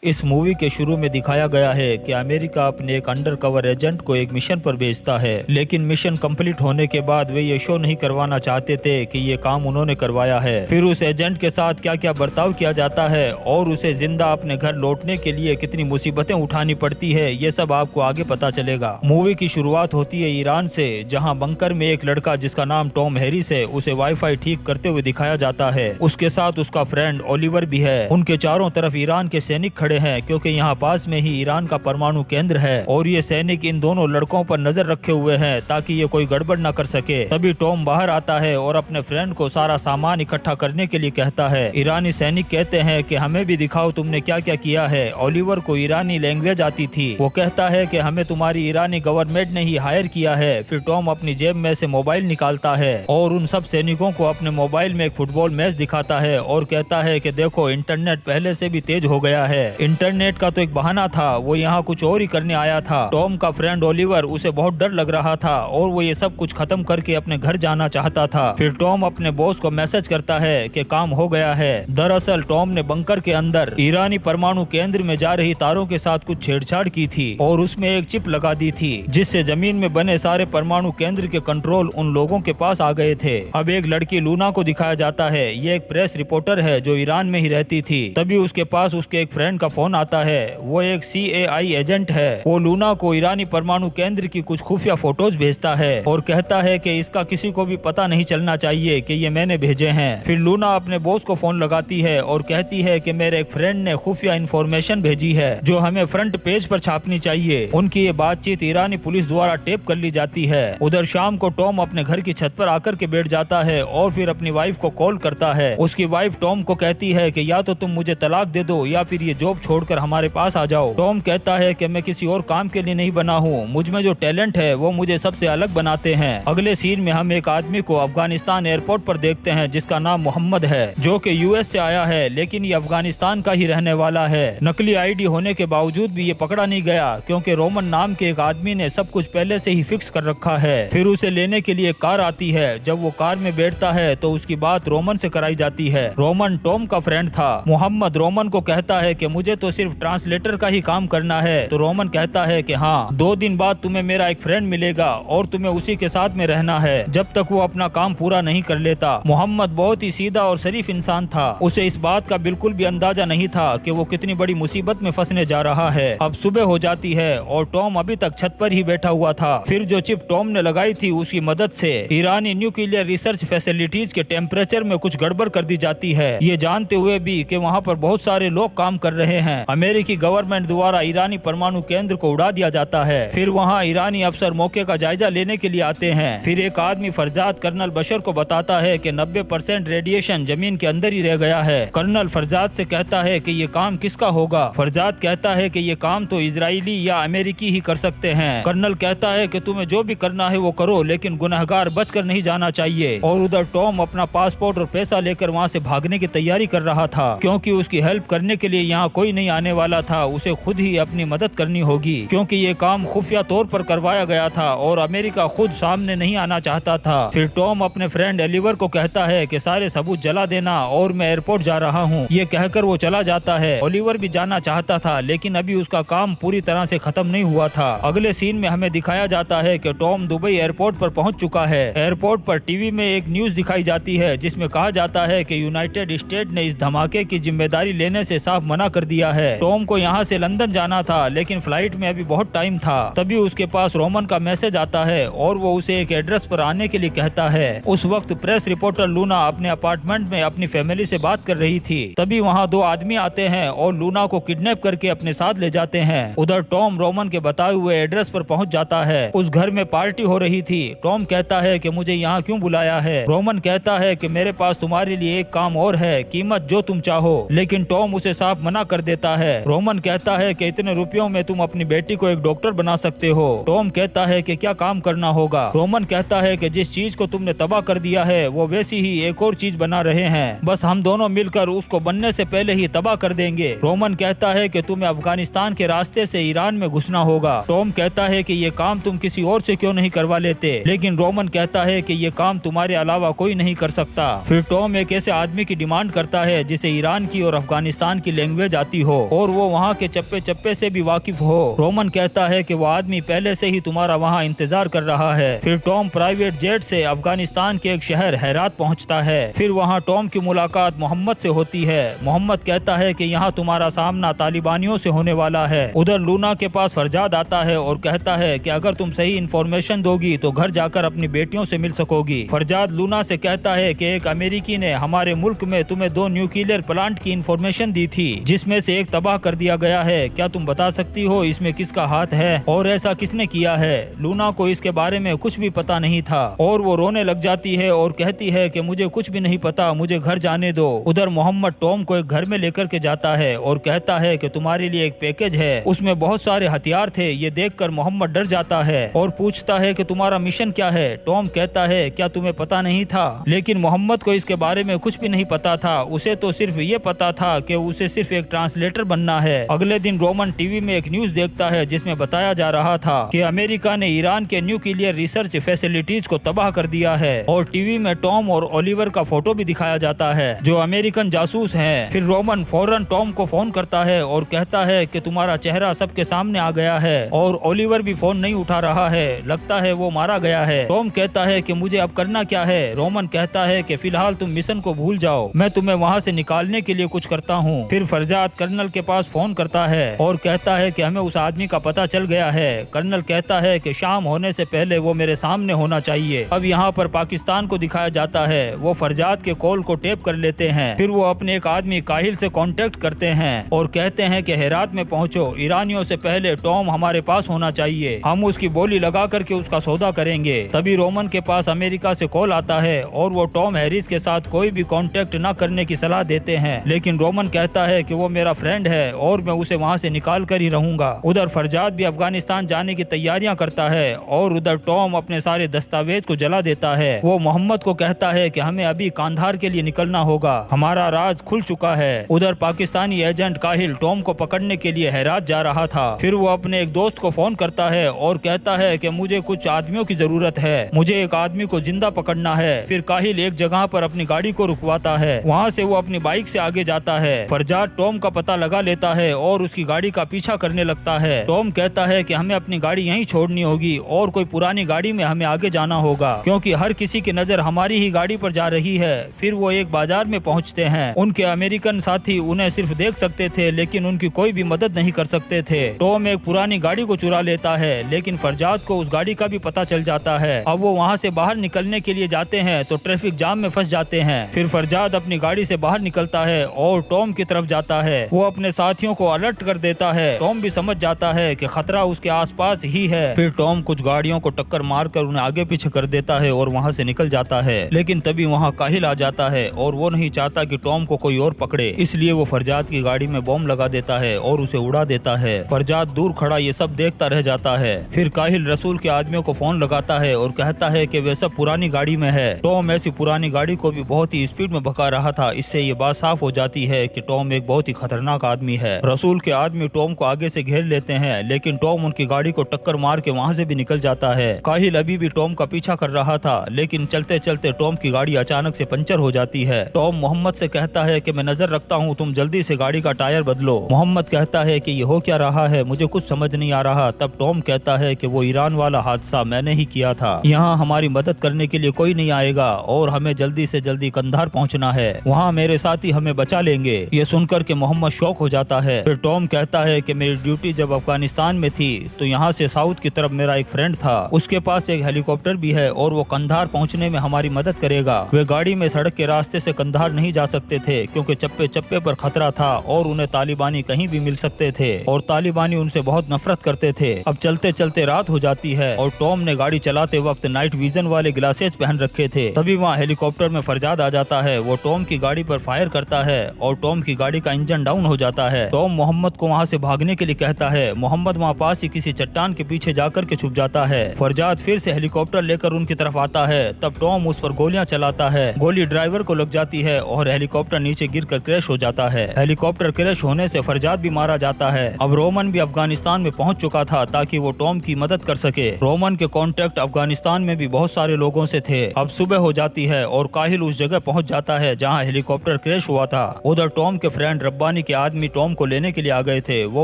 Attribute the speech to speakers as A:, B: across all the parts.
A: इस मूवी के शुरू में दिखाया गया है कि अमेरिका अपने एक अंडरकवर एजेंट को एक मिशन पर भेजता है, लेकिन मिशन कंप्लीट होने के बाद वे ये शो नहीं करवाना चाहते थे कि ये काम उन्होंने करवाया है। फिर उस एजेंट के साथ क्या क्या बर्ताव किया जाता है और उसे जिंदा अपने घर लौटने के लिए कितनी मुसीबतें उठानी पड़ती है, ये सब आपको आगे पता चलेगा। मूवी की शुरुआत होती है ईरान से, जहाँ बंकर में एक लड़का जिसका नाम टॉम हैरिस है उसे वाईफाई ठीक करते हुए दिखाया जाता है। उसके साथ उसका फ्रेंड ओलिवर भी है। उनके चारों तरफ ईरान के सैनिक हैं, क्योंकि यहाँ पास में ही ईरान का परमाणु केंद्र है और ये सैनिक इन दोनों लड़कों पर नजर रखे हुए हैं ताकि ये कोई गड़बड़ न कर सके। तभी टॉम बाहर आता है और अपने फ्रेंड को सारा सामान इकट्ठा करने के लिए कहता है। ईरानी सैनिक कहते हैं कि हमें भी दिखाओ तुमने क्या क्या किया है। ओलिवर को ईरानी लैंग्वेज आती थी। वो कहता है कि हमें तुम्हारी ईरानी गवर्नमेंट ने ही हायर किया है। फिर टॉम अपनी जेब में से मोबाइल निकालता है और उन सब सैनिकों को अपने मोबाइल में एक फुटबॉल मैच दिखाता है और कहता है कि देखो इंटरनेट पहले से भी तेज हो गया है। इंटरनेट का तो एक बहाना था, वो यहाँ कुछ और ही करने आया था। टॉम का फ्रेंड ओलिवर उसे बहुत डर लग रहा था और वो ये सब कुछ खत्म करके अपने घर जाना चाहता था। फिर टॉम अपने बॉस को मैसेज करता है कि काम हो गया है। दरअसल टॉम ने बंकर के अंदर ईरानी परमाणु केंद्र में जा रही तारों के साथ कुछ छेड़छाड़ की थी और उसमें एक चिप लगा दी थी, जिससे जमीन में बने सारे परमाणु केंद्र के कंट्रोल उन लोगों के पास आ गए थे। अब एक लड़की लूना को दिखाया जाता है। ये एक प्रेस रिपोर्टर है जो ईरान में ही रहती थी। तभी उसके पास उसके एक फ्रेंड का फोन आता है। वो एक CAI एजेंट है। वो लूना को ईरानी परमाणु केंद्र की कुछ खुफिया फोटोज भेजता है और कहता है कि इसका किसी को भी पता नहीं चलना चाहिए कि ये मैंने भेजे हैं। फिर लूना अपने बॉस को फोन लगाती है और कहती है कि मेरे एक फ्रेंड ने खुफिया इंफॉर्मेशन भेजी है जो हमें फ्रंट पेज पर छापनी चाहिए। उनकी ये बातचीत ईरानी पुलिस द्वारा टेप कर ली जाती है। उधर शाम को टॉम अपने घर की छत पर आकर के बैठ जाता है और फिर अपनी वाइफ को कॉल करता है। उसकी वाइफ टॉम को कहती है कि या तो तुम मुझे तलाक दे दो या फिर ये जॉब छोड़कर हमारे पास आ जाओ। टॉम कहता है कि मैं किसी और काम के लिए नहीं बना हूँ, मुझ में जो टैलेंट है वो मुझे सबसे अलग बनाते हैं। अगले सीन में हम एक आदमी को अफगानिस्तान एयरपोर्ट पर देखते हैं जिसका नाम मोहम्मद है, जो कि US से आया है, लेकिन ये अफगानिस्तान का ही रहने वाला है। नकली ID होने के बावजूद भी ये पकड़ा नहीं गया क्योंकि रोमन नाम के एक आदमी ने सब कुछ पहले से ही फिक्स कर रखा है। फिर उसे लेने के लिए कार आती है। जब वो कार में बैठता है तो उसकी बात रोमन से कराई जाती है। रोमन टॉम का फ्रेंड था। मोहम्मद रोमन को कहता है कि मुझे तो सिर्फ ट्रांसलेटर का ही काम करना है। तो रोमन कहता है कि हाँ, 2 दिन बाद तुम्हें मेरा एक फ्रेंड मिलेगा और तुम्हें उसी के साथ में रहना है जब तक वो अपना काम पूरा नहीं कर लेता। मोहम्मद बहुत ही सीधा और शरीफ इंसान था। उसे इस बात का बिल्कुल भी अंदाजा नहीं था कि वो कितनी बड़ी मुसीबत में फंसने जा रहा है। अब सुबह हो जाती है और टॉम अभी तक छत पर ही बैठा हुआ था। फिर जो चिप टॉम ने लगाई थी उसकी मदद से ईरानी न्यूक्लियर रिसर्च फैसिलिटीज के टेम्परेचर में कुछ गड़बड़ कर दी जाती है, ये जानते हुए भी कि वहाँ पर बहुत सारे लोग काम कर रहे हैं। अमेरिकी गवर्नमेंट द्वारा ईरानी परमाणु केंद्र को उड़ा दिया जाता है। फिर वहाँ ईरानी अफसर मौके का जायजा लेने के लिए आते हैं। फिर एक आदमी फरजाद कर्नल बशर को बताता है कि 90% रेडिएशन जमीन के अंदर ही रह गया है। कर्नल फरजाद से कहता है कि ये काम किसका होगा। फरजाद कहता है कि ये काम तो इजरायली या अमेरिकी ही कर सकते हैं। कर्नल कहता है कि तुम्हें जो भी करना है वो करो, लेकिन गुनहगार बचकर नहीं जाना चाहिए। और उधर टॉम अपना पासपोर्ट और पैसा लेकर वहाँ से भागने की तैयारी कर रहा था, क्योंकि उसकी हेल्प करने के लिए यहाँ कोई नहीं आने वाला था। उसे खुद ही अपनी मदद करनी होगी, क्योंकि ये काम खुफिया तौर पर करवाया गया था और अमेरिका खुद सामने नहीं आना चाहता था। फिर टॉम अपने फ्रेंड ओलिवर को कहता है कि सारे सबूत जला देना और मैं एयरपोर्ट जा रहा हूँ। ये कहकर वो चला जाता है। ओलिवर भी जाना चाहता था, लेकिन अभी उसका काम पूरी तरह से खत्म नहीं हुआ था। अगले सीन में हमें दिखाया जाता है कि टॉम दुबई एयरपोर्ट पर पहुंच चुका है। एयरपोर्ट पर टीवी में एक न्यूज दिखाई जाती है जिसमें कहा जाता है कि यूनाइटेड स्टेट ने इस धमाके की जिम्मेदारी लेने से साफ मना कर दिया है। टॉम को यहाँ से लंदन जाना था, लेकिन फ्लाइट में अभी बहुत टाइम था। तभी उसके पास रोमन का मैसेज आता है और वो उसे एक एड्रेस पर आने के लिए कहता है। उस वक्त प्रेस रिपोर्टर लूना अपने अपार्टमेंट में अपनी फैमिली से बात कर रही थी। तभी वहाँ 2 आदमी आते हैं और लूना को किडनैप करके अपने साथ ले जाते हैं। उधर टॉम रोमन के बताए हुए एड्रेस पर पहुँच जाता है। उस घर में पार्टी हो रही थी। टॉम कहता है कि मुझे यहाँ क्यों बुलाया है। रोमन कहता है कि मेरे पास तुम्हारे लिए एक काम और है, कीमत जो तुम चाहो। लेकिन टॉम उसे साफ मना कर देता है। रोमन कहता है कि इतने रुपयों में तुम अपनी बेटी को एक डॉक्टर बना सकते हो। टॉम कहता है कि क्या काम करना होगा। रोमन कहता है कि जिस चीज को तुमने तबाह कर दिया है वो वैसी ही एक और चीज बना रहे हैं, बस हम दोनों मिलकर उसको बनने से पहले ही तबाह कर देंगे। रोमन कहता है कि तुम्हें अफगानिस्तान के रास्ते से ईरान में घुसना होगा। टॉम कहता है कि ये काम तुम किसी और से क्यों नहीं करवा लेते, लेकिन रोमन कहता है कि ये काम तुम्हारे अलावा कोई नहीं कर सकता। फिर टॉम एक ऐसे आदमी की डिमांड करता है जिसे ईरान की और अफगानिस्तान की लैंग्वेज आती आती हो और वो वहाँ के चप्पे चप्पे से भी वाकिफ हो। रोमन कहता है कि वो आदमी पहले से ही तुम्हारा वहाँ इंतजार कर रहा है। फिर टॉम प्राइवेट जेट से अफगानिस्तान के एक शहर हेरात पहुँचता है। फिर वहाँ टॉम की मुलाकात मोहम्मद से होती है। मोहम्मद कहता है कि यहाँ तुम्हारा सामना तालिबानियों से होने वाला है। उधर लूना के पास फरजाद आता है और कहता है कि अगर तुम सही इन्फॉर्मेशन दोगी तो घर जाकर अपनी बेटियों से मिल सकोगी। फरजाद लूना से कहता है कि एक अमेरिकी ने हमारे मुल्क में तुम्हें 2 न्यूक्लियर प्लांट की इन्फॉर्मेशन दी थी जिसमें से एक तबाह कर दिया गया है। क्या तुम बता सकती हो इसमें किसका हाथ है और ऐसा किसने किया है? लूना को इसके बारे में कुछ भी पता नहीं था और वो रोने लग जाती है और कहती है कि मुझे कुछ भी नहीं पता, मुझे घर जाने दो। उधर मोहम्मद टॉम को एक घर में लेकर के जाता है और कहता है कि तुम्हारे लिए एक पैकेज है, उसमें बहुत सारे हथियार थे। ये देखकर मोहम्मद डर जाता है और पूछता है कि तुम्हारा मिशन क्या है? टॉम कहता है क्या तुम्हें पता नहीं था? लेकिन मोहम्मद को इसके बारे में कुछ भी नहीं पता था। उसे तो सिर्फ ये पता था कि उसे सिर्फ एक ट्रांसलेटर बनना है। अगले दिन रोमन टीवी में एक न्यूज देखता है जिसमें बताया जा रहा था कि अमेरिका ने ईरान के न्यूक्लियर रिसर्च फैसिलिटीज को तबाह कर दिया है और टीवी में टॉम और ओलिवर का फोटो भी दिखाया जाता है जो अमेरिकन जासूस हैं। फिर रोमन फौरन टॉम को फोन करता है और कहता है कि तुम्हारा चेहरा सबके सामने आ गया है और ओलिवर भी फोन नहीं उठा रहा है, लगता है वो मारा गया है। टॉम कहता है कि मुझे अब करना क्या है? रोमन कहता है कि फिलहाल तुम मिशन को भूल जाओ, मैं तुम्हें वहाँ से निकालने के लिए कुछ करता हूँ। फिर फरजाद कर्नल के पास फोन करता है और कहता है कि हमें उस आदमी का पता चल गया है। कर्नल कहता है कि शाम होने से पहले वो मेरे सामने होना चाहिए। अब यहाँ पर पाकिस्तान को दिखाया जाता है। वो फरजाद के कॉल को टेप कर लेते हैं। फिर वो अपने एक आदमी काहिल से कांटेक्ट करते हैं और कहते हैं कि हेरात में पहुंचो, ईरानियों से पहले टॉम हमारे पास होना चाहिए, हम उसकी बोली लगा करके उसका सौदा करेंगे। तभी रोमन के पास अमेरिका से कॉल आता है और वो टॉम हैरिस के साथ कोई भी कांटेक्ट न करने की सलाह देते हैं। लेकिन रोमन कहता है कि वो मेरा फ्रेंड है और मैं उसे वहाँ से निकाल कर ही रहूंगा। उधर फरजाद भी अफगानिस्तान जाने की तैयारियां करता है और उधर टॉम अपने सारे दस्तावेज को जला देता है। वो मोहम्मद को कहता है कि हमें अभी कांधार के लिए निकलना होगा, हमारा राज खुल चुका है। उधर पाकिस्तानी एजेंट काहिल टॉम को पकड़ने के लिए हेरात जा रहा था। फिर वो अपने एक दोस्त को फोन करता है और कहता है कि मुझे कुछ आदमियों की जरूरत है, मुझे एक आदमी को जिंदा पकड़ना है। फिर काहिल एक जगह पर अपनी गाड़ी को रुकवाता है, वहाँ से वो अपनी बाइक से आगे जाता है। फरजाद टॉम का पता लगा लेता है और उसकी गाड़ी का पीछा करने लगता है। टॉम कहता है कि हमें अपनी गाड़ी यहीं छोड़नी होगी और कोई पुरानी गाड़ी में हमें आगे जाना होगा क्योंकि हर किसी की नजर हमारी ही गाड़ी पर जा रही है। फिर वो एक बाजार में पहुंचते हैं। उनके अमेरिकन साथी उन्हें सिर्फ देख सकते थे लेकिन उनकी कोई भी मदद नहीं कर सकते थे। टॉम एक पुरानी गाड़ी को चुरा लेता है लेकिन फरजाद को उस गाड़ी का भी पता चल जाता है। अब वो वहाँ से बाहर निकलने के लिए जाते हैं तो ट्रैफिक जाम में फंस जाते हैं। फिर फरजाद अपनी गाड़ी से बाहर निकलता है और टॉम की तरफ जाता है। वो अपने साथियों को अलर्ट कर देता है। टॉम भी समझ जाता है कि खतरा उसके आसपास ही है। फिर टॉम कुछ गाड़ियों को टक्कर मारकर उन्हें आगे पीछे कर देता है और वहाँ से निकल जाता है। लेकिन तभी वहाँ काहिल आ जाता है और वो नहीं चाहता कि टॉम को कोई और पकड़े, इसलिए वो फरजाद की गाड़ी में बॉम्ब लगा देता है और उसे उड़ा देता है। फरजाद दूर खड़ा ये सब देखता रह जाता है। फिर काहिल रसूल के आदमियों को फोन लगाता है और कहता है कि वे सब पुरानी गाड़ी में है। टॉम ऐसी पुरानी गाड़ी को भी बहुत ही स्पीड में भगा रहा था। इससे ये बात साफ हो जाती है कि टॉम एक बहुत ही खतरनाक आदमी है। रसूल के आदमी टॉम को आगे से घेर लेते हैं लेकिन टॉम उनकी गाड़ी को टक्कर मार के वहाँ से भी निकल जाता है। काहिल अभी भी टॉम का पीछा कर रहा था लेकिन चलते चलते टॉम की गाड़ी अचानक से पंचर हो जाती है। टॉम मोहम्मद से कहता है कि मैं नजर रखता हूँ, तुम जल्दी से गाड़ी का टायर बदलो। मोहम्मद कहता है कि ये हो क्या रहा है, मुझे कुछ समझ नहीं आ रहा। तब टॉम कहता है कि वो ईरान वाला हादसा मैंने ही किया था, यहाँ हमारी मदद करने के लिए कोई नहीं आएगा और हमें जल्दी से जल्दी कंधार पहुँचना है, वहाँ मेरे साथी हमें बचा लेंगे। ये सुनकर के मोहम्मद शौक हो जाता है। फिर टॉम कहता है कि मेरी ड्यूटी जब अफगानिस्तान में थी तो यहाँ से साउथ की तरफ मेरा एक फ्रेंड था, उसके पास एक हेलीकॉप्टर भी है और वो कंधार पहुँचने में हमारी मदद करेगा। वे गाड़ी में सड़क के रास्ते से कंधार नहीं जा सकते थे क्योंकि चप्पे चप्पे पर खतरा था और उन्हें तालिबानी कहीं भी मिल सकते थे और तालिबानी उनसे बहुत नफरत करते थे। अब चलते चलते रात हो जाती है और टॉम ने गाड़ी चलाते वक्त नाइट विजन वाले ग्लासेस पहन रखे थे। तभी वहाँ हेलीकॉप्टर में फरजाद आ जाता है। वो टॉम की गाड़ी पर फायर करता है और टॉम की गाड़ी का इंजन डाउन हो जाता है। टॉम मोहम्मद को वहाँ से भागने के लिए कहता है। मोहम्मद वहाँ पास ही किसी चट्टान के पीछे जाकर के छुप जाता है। फरजाद फिर से हेलीकॉप्टर लेकर उनकी तरफ आता है। तब टॉम उस पर गोलियां चलाता है। गोली ड्राइवर को लग जाती है और हेलीकॉप्टर नीचे गिरकर क्रैश हो जाता है। हेलीकॉप्टर क्रैश होने से फरजाद भी मारा जाता है। अब रोमन भी अफगानिस्तान में पहुंच चुका था ताकि वो टॉम की मदद कर सके। रोमन के कॉन्टेक्ट अफगानिस्तान में भी बहुत सारे लोगों से थे। अब सुबह हो जाती है और काहिल उस जगह पहुंच जाता है जहां हेलीकॉप्टर क्रैश हुआ था। उधर टॉम के फ्रेंड रब्बानी रब्बानी के आदमी टॉम को लेने के लिए आ गए थे वो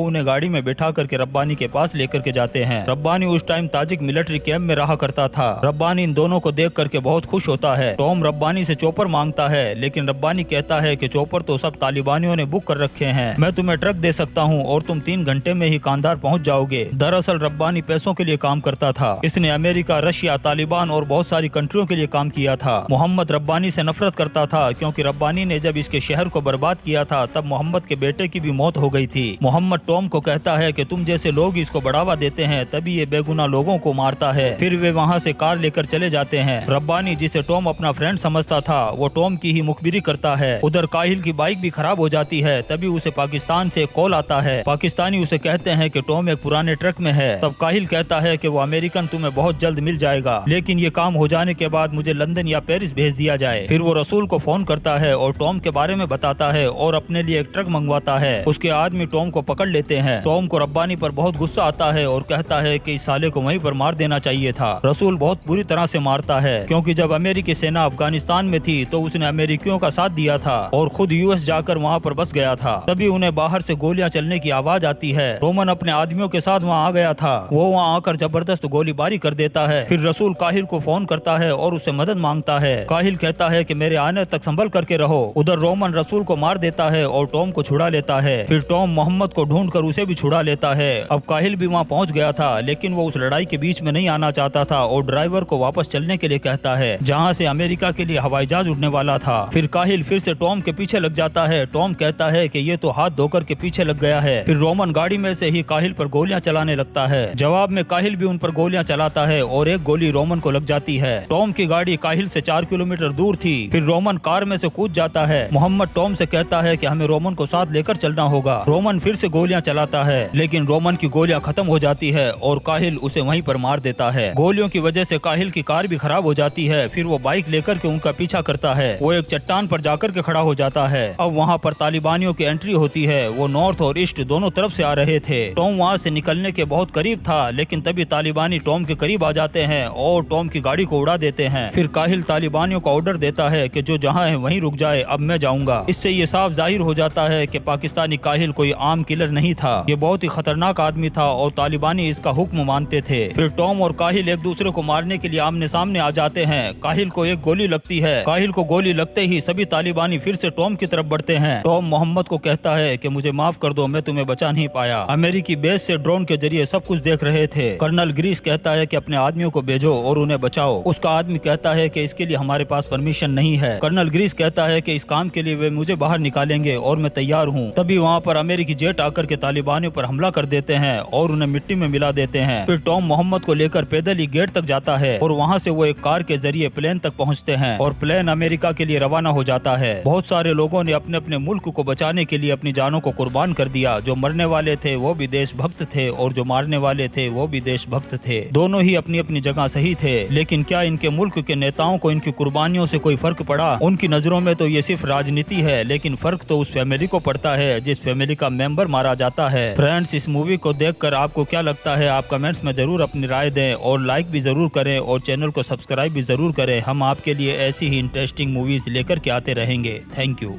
A: उन्हें गाड़ी में बैठा करके रब्बानी के पास लेकर के जाते हैं। रब्बानी उस टाइम ताजिक मिलिट्री कैंप में रहा करता था। रब्बानी इन दोनों को देख करके बहुत खुश होता है। टॉम रब्बानी से चॉपर मांगता है लेकिन रब्बानी कहता है कि चॉपर तो सब तालिबानियों ने बुक कर रखे हैं, मैं तुम्हें ट्रक दे सकता हूँ और तुम 3 घंटे में ही कांधार पहुँच जाओगे। दरअसल रब्बानी पैसों के लिए काम करता था। इसने अमेरिका, रशिया, तालिबान और बहुत सारी कंट्रियों के लिए काम किया था। मोहम्मद रब्बानी से नफरत करता था क्योंकि रब्बानी ने जब इसके शहर को बर्बाद किया था तब मोहम्मद के बेटे की भी मौत हो गई थी। मोहम्मद टॉम को कहता है कि तुम जैसे लोग इसको बढ़ावा देते हैं तभी ये बेगुनाह लोगों को मारता है। फिर वे वहाँ से कार लेकर चले जाते हैं। रब्बानी जिसे टॉम अपना फ्रेंड समझता था वो टॉम की ही मुखबिरी करता है। उधर काहिल की बाइक भी खराब हो जाती है। तभी उसे पाकिस्तान से कॉल आता है। पाकिस्तानी उसे कहते हैं कि टॉम एक पुराने ट्रक में है। तब काहिल कहता है कि वो अमेरिकन तुम्हें बहुत जल्द मिल जाएगा, लेकिन ये काम हो जाने के बाद मुझे लंदन या पेरिस भेज दिया जाए। फिर वो रसूल को फोन करता है और टॉम के बारे में बताता है और अपने लिए एक ट्रक मंगवाता है। उसके आदमी टॉम को पकड़ लेते हैं। टॉम को रब्बानी पर बहुत गुस्सा आता है और कहता है कि इस साले को वहीं पर मार देना चाहिए था। रसूल बहुत बुरी तरह से मारता है क्योंकि जब अमेरिकी सेना अफगानिस्तान में थी तो उसने अमेरिकियों का साथ दिया था और खुद यूएस जाकर वहाँ पर बस गया था। तभी उन्हें बाहर से गोलियां चलने की आवाज आती है। रोमन अपने आदमियों के साथ वहाँ आ गया था। वो वहाँ आकर जबरदस्त गोलीबारी कर देता है। फिर रसूल काहिल को फोन करता है और उससे मदद मांगता है। काहिल कहता है कि मेरे आने तक संभल करके रहो। उधर रोमन रसूल को मार देता है और टॉम को छुड़ा लेता है। फिर टॉम मोहम्मद को ढूंढ कर उसे भी छुड़ा लेता है। अब काहिल भी वहाँ पहुँच गया था लेकिन वो उस लड़ाई के बीच में नहीं आना चाहता था और ड्राइवर को वापस चलने के लिए कहता है जहाँ से अमेरिका के लिए हवाई जहाज उड़ने वाला था। फिर काहिल फिर से टॉम के पीछे लग जाता है। टॉम कहता है कि ये तो हाथ धोकर के पीछे लग गया है। फिर रोमन गाड़ी में से ही काहिल पर गोलियां चलाने लगता है। जवाब में काहिल भी उन पर गोलियां चलाता है और एक गोली रोमन को लग जाती है। टॉम की गाड़ी काहिल से 4 किलोमीटर दूर थी। फिर रोमन कार में से कूद जाता है। मोहम्मद टॉम से कहता है कि हमें रोमन को साथ लेकर चलना होगा। रोमन फिर से गोलियां चलाता है लेकिन रोमन की गोलियां खत्म हो जाती है और काहिल उसे वहीं पर मार देता है। गोलियों की वजह से काहिल की कार भी खराब हो जाती है। फिर वो बाइक लेकर के उनका पीछा करता है। वो एक चट्टान पर जाकर के खड़ा हो जाता है। अब वहाँ पर तालिबानियों की एंट्री होती है। वो नॉर्थ और ईस्ट दोनों तरफ से आ रहे थे। टॉम वहाँ से निकलने के बहुत करीब था लेकिन तभी तालिबानी टॉम के करीब आ जाते हैं और टॉम की गाड़ी को उड़ा देते हैं। फिर काहिल तालिबानियों को ऑर्डर देता है कि जो जहाँ है वहीं रुक जाए, अब मैं जाऊंगा। इससे ये साफ जाहिर हो जाता है कि पाकिस्तानी काहिल कोई आम किलर नहीं था। ये बहुत ही खतरनाक आदमी था और तालिबानी इसका हुक्म मानते थे। फिर टॉम और काहिल एक दूसरे को मारने के लिए आमने सामने आ जाते हैं। काहिल को एक गोली लगती है। काहिल को गोली लगते ही सभी तालिबानी फिर से टॉम की तरफ बढ़ते हैं। टॉम मोहम्मद को कहता है कि मुझे माफ कर दो, मैं तुम्हें बचा नहीं पाया। अमेरिकी बेस से ड्रोन के जरिए सब कुछ देख रहे थे। कर्नल ग्रीस कहता है कि अपने आदमियों को भेजो और उन्हें बचाओ। उसका आदमी कहता है कि इसके लिए हमारे पास परमिशन नहीं है। कर्नल ग्रीस कहता है कि इस काम के लिए वे मुझे बाहर निकालेंगे और मैं तैयार हूँ। तभी वहाँ पर अमेरिकी जेट आकर के तालिबानियों पर हमला कर देते हैं और उन्हें मिट्टी में मिला देते हैं। फिर टॉम मोहम्मद को लेकर पैदल ही गेट तक जाता है और वहाँ से वो एक कार के जरिए प्लेन तक पहुँचते हैं और प्लेन अमेरिका के लिए रवाना हो जाता है। बहुत सारे लोगों ने अपने अपने मुल्क को बचाने के लिए अपनी जानों को कुर्बान कर दिया। जो मरने वाले थे वो भी देशभक्त थे और जो मारने वाले थे वो भी देशभक्त थे। दोनों ही अपनी अपनी जगह सही थे। लेकिन क्या इनके मुल्क के नेताओं को इनकी कुर्बानियों से कोई फर्क पड़ा? उनकी नजरों में तो ये सिर्फ राजनीति है, लेकिन फर्क तो उस फैमिली को पड़ता है जिस फैमिली का मेंबर मारा जाता है। फ्रेंड्स, इस मूवी को देखकर आपको क्या लगता है? आप कमेंट्स में जरूर अपनी राय दें और लाइक भी जरूर करें और चैनल को सब्सक्राइब भी जरूर करें। हम आपके लिए ऐसी ही इंटरेस्टिंग मूवीज लेकर के आते रहेंगे। Thank you.